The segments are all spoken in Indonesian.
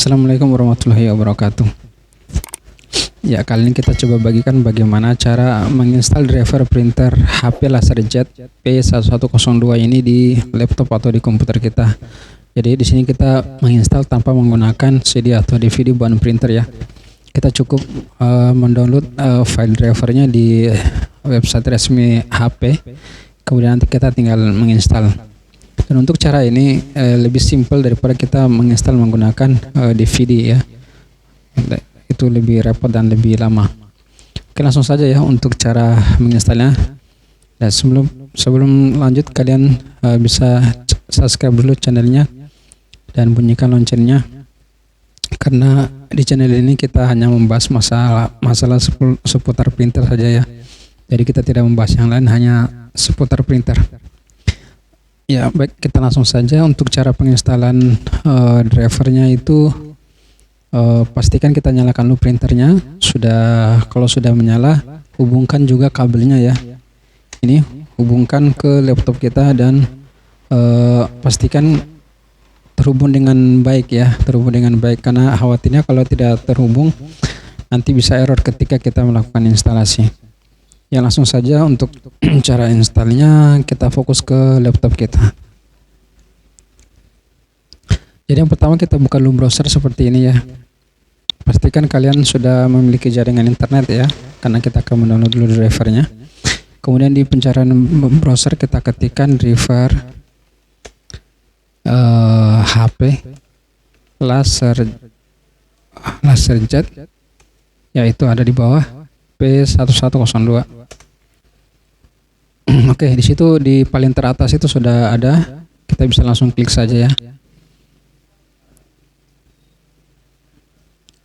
Assalamualaikum warahmatullahi wabarakatuh. Ya, kali ini kita coba bagikan bagaimana cara menginstal driver printer HP LaserJet P1102 ini di laptop atau di komputer kita. Jadi di sini kita menginstal tanpa menggunakan CD atau DVD buatan printer ya. Kita cukup mendownload file drivernya di website resmi HP. Kemudian nanti kita tinggal menginstal. Dan untuk cara ini lebih simpel daripada kita menginstal menggunakan DVD ya. Itu lebih repot dan lebih lama. Oke, langsung saja ya untuk cara menginstalnya. Dan sebelum lanjut, kalian bisa subscribe dulu channelnya dan bunyikan loncengnya, karena di channel ini kita hanya membahas masalah seputar printer saja ya. Jadi kita tidak membahas yang lain, hanya seputar printer. Ya baik, kita langsung saja untuk cara penginstalan drivernya itu. Pastikan kita nyalakan dulu printernya. Kalau sudah menyala, hubungkan juga kabelnya ya. Ini hubungkan ke laptop kita dan pastikan terhubung dengan baik ya, karena khawatirnya kalau tidak terhubung nanti bisa error ketika kita melakukan instalasi. Ya, langsung saja untuk cara installnya kita fokus ke laptop kita. Jadi yang pertama kita buka dulu browser seperti ini ya. Pastikan kalian sudah memiliki jaringan internet ya, karena kita akan mendownload dulu drivernya. Kemudian di pencarian browser kita ketikkan driver HP LaserJet, yaitu ada di bawah P1102. Oke, di situ di paling teratas itu sudah ada. Kita bisa langsung klik saja ya.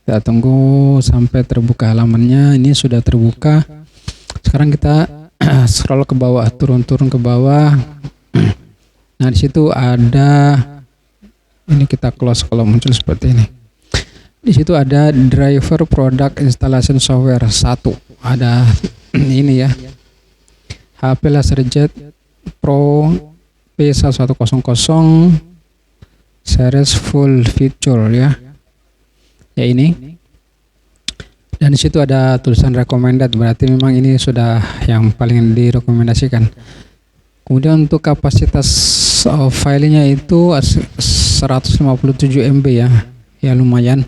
Kita tunggu sampai terbuka halamannya. Ini sudah terbuka. Sekarang kita scroll ke bawah, turun ke bawah. Nah, di situ ada, ini kita close kalau muncul seperti ini. Di situ ada driver product installation software 1. Ada ini ya. HP LaserJet Pro P1100 series full feature ya. Ya ini. Dan di situ ada tulisan recommended, berarti memang ini sudah yang paling direkomendasikan. Kemudian untuk kapasitas filenya itu 157 MB ya. Ya lumayan.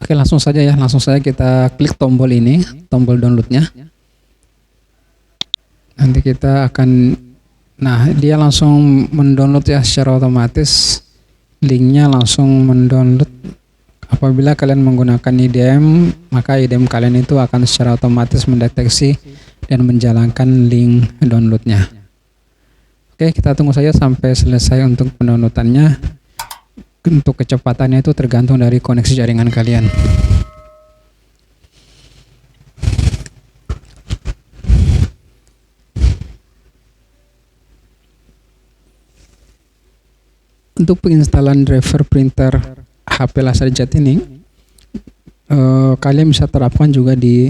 Oke, langsung saja kita klik tombol ini, tombol downloadnya. Nanti kita akan, dia langsung mendownload ya secara otomatis. Linknya langsung mendownload. Apabila kalian menggunakan IDM, maka IDM kalian itu akan secara otomatis mendeteksi dan menjalankan link downloadnya. Oke, kita tunggu saja sampai selesai untuk pendownloadannya. Untuk kecepatannya itu tergantung dari koneksi jaringan kalian. Untuk penginstalan driver printer HP LaserJet ini, kalian bisa terapkan juga di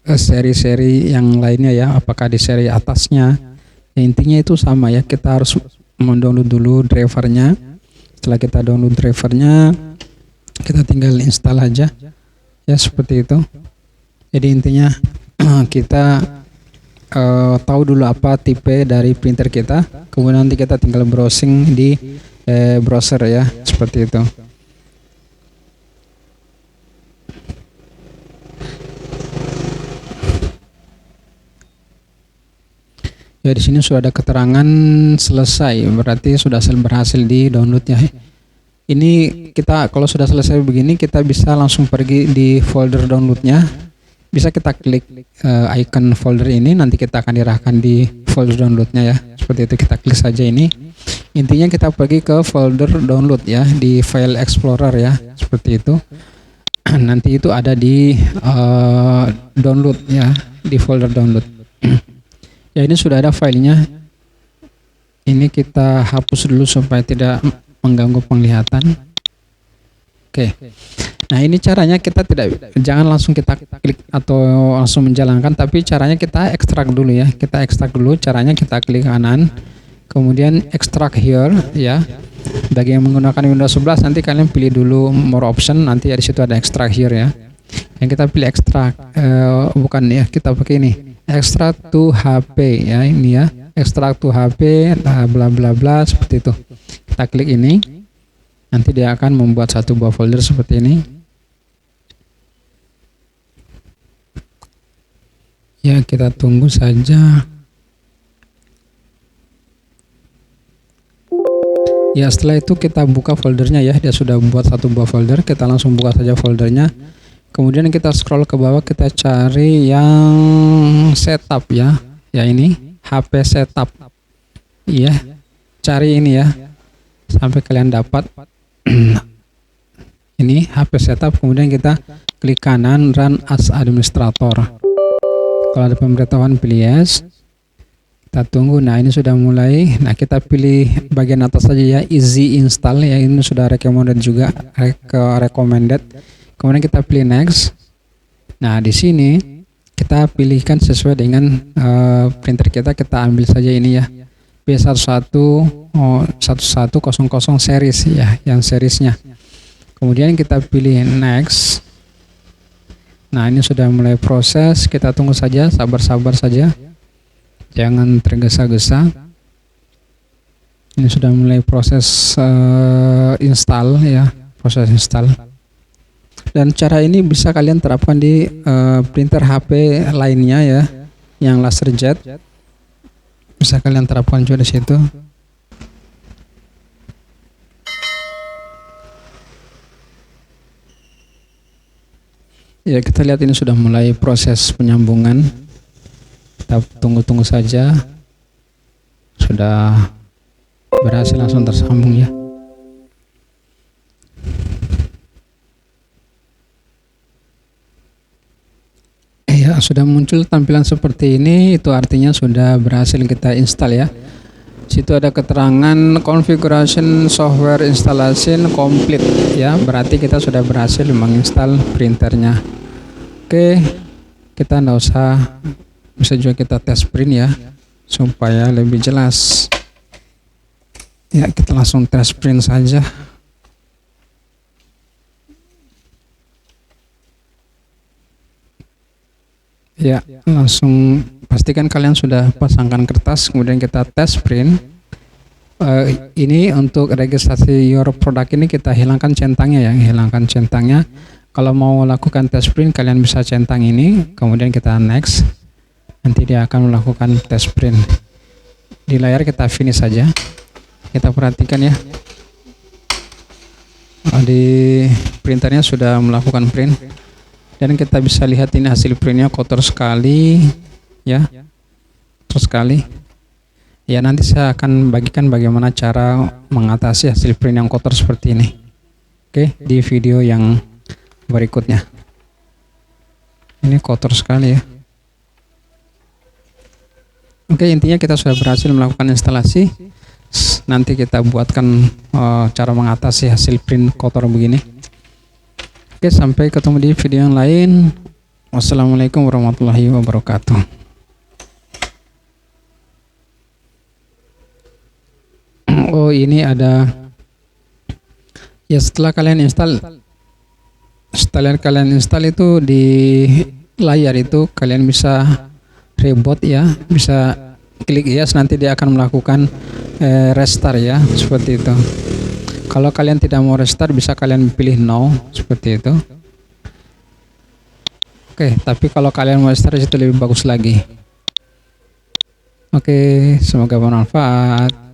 seri-seri yang lainnya ya. Apakah di seri atasnya? Ya, intinya itu sama ya. Kita harus mendownload dulu drivernya. Setelah kita download drivernya, kita tinggal install aja ya, seperti itu. Jadi intinya kita tahu dulu apa tipe dari printer kita, kemudian nanti kita tinggal browsing di browser ya, seperti itu. Ya, di sini sudah ada keterangan selesai, berarti sudah berhasil di download ya. Ini kita kalau sudah selesai begini, kita bisa langsung pergi di folder downloadnya. Bisa kita klik icon folder ini, nanti kita akan diarahkan di folder downloadnya ya. Seperti itu, kita klik saja ini. Intinya kita pergi ke folder download ya, di file explorer ya, seperti itu. Nanti itu ada di download ya, di folder download. Ya, ini sudah ada filenya. Ini kita hapus dulu supaya tidak mengganggu penglihatan. Oke. Nah, ini caranya kita jangan langsung kita klik atau langsung menjalankan, tapi caranya kita ekstrak dulu ya. Kita ekstrak dulu, caranya kita klik kanan, kemudian extract here ya. Bagi yang menggunakan Windows 11 nanti kalian pilih dulu more option, nanti di situ ada extract here ya. Yang kita pilih extract bukan ya, kita pakai ini extract to HP ya, ini ya extract to HP bla bla bla seperti itu. Kita klik ini, nanti dia akan membuat satu buah folder seperti ini ya. Kita tunggu saja ya. Setelah itu kita buka foldernya ya, dia sudah buat satu buah folder. Kita langsung buka saja foldernya, kemudian kita scroll ke bawah, kita cari yang setup ya, ini HP setup ya, cari ini ya sampai kalian dapat ini HP setup. Kemudian kita klik kanan run as administrator. Kalau ada pemberitahuan pilih yes, kita tunggu. Nah ini sudah mulai. Nah kita pilih bagian atas saja ya, easy install ya, ini sudah recommended juga, recommended. Kemudian kita pilih next. Nah di sini kita pilihkan sesuai dengan printer kita. Kita ambil saja ini ya, P1100 series ya, yang seriesnya. Kemudian kita pilih next. Nah ini sudah mulai proses, kita tunggu saja, sabar-sabar saja, jangan tergesa-gesa. Ini sudah mulai proses install ya, proses install. Dan cara ini bisa kalian terapkan di printer HP lainnya ya, yang LaserJet. Bisa kalian terapkan juga di situ. Ya kita lihat ini sudah mulai proses penyambungan. Kita tunggu-tunggu saja. Sudah berhasil langsung tersambung ya. Ya sudah muncul tampilan seperti ini, itu artinya sudah berhasil kita install ya. Situ ada keterangan configuration software installation complete ya, berarti kita sudah berhasil menginstal printernya. Oke, kita nggak usah, bisa juga kita tes print ya supaya lebih jelas ya. Kita langsung tes print saja. Ya, langsung pastikan kalian sudah pasangkan kertas, kemudian kita tes print. Ini untuk registrasi your product ini kita hilangkan centangnya ya, hilangkan centangnya. Kalau mau lakukan tes print kalian bisa centang ini, kemudian kita next. Nanti dia akan melakukan tes print. Di layar kita finish saja. Kita perhatikan ya. Di printernya sudah melakukan print. Dan kita bisa lihat ini hasil printnya kotor sekali ya, kotor sekali ya. Nanti saya akan bagikan bagaimana cara mengatasi hasil print yang kotor seperti ini, oke, di video yang berikutnya. Ini kotor sekali ya. Oke, intinya kita sudah berhasil melakukan instalasi. Nanti kita buatkan cara mengatasi hasil print kotor begini. Oke, sampai ketemu di video yang lain. Wassalamualaikum warahmatullahi wabarakatuh. Oh, ini ada ya, setelah kalian install itu di layar itu kalian bisa reboot ya, bisa klik yes, nanti dia akan melakukan restart ya, seperti itu. Kalau kalian tidak mau restart bisa kalian pilih no, seperti itu. Oke, tapi kalau kalian mau restart itu lebih bagus lagi. Oke, semoga bermanfaat.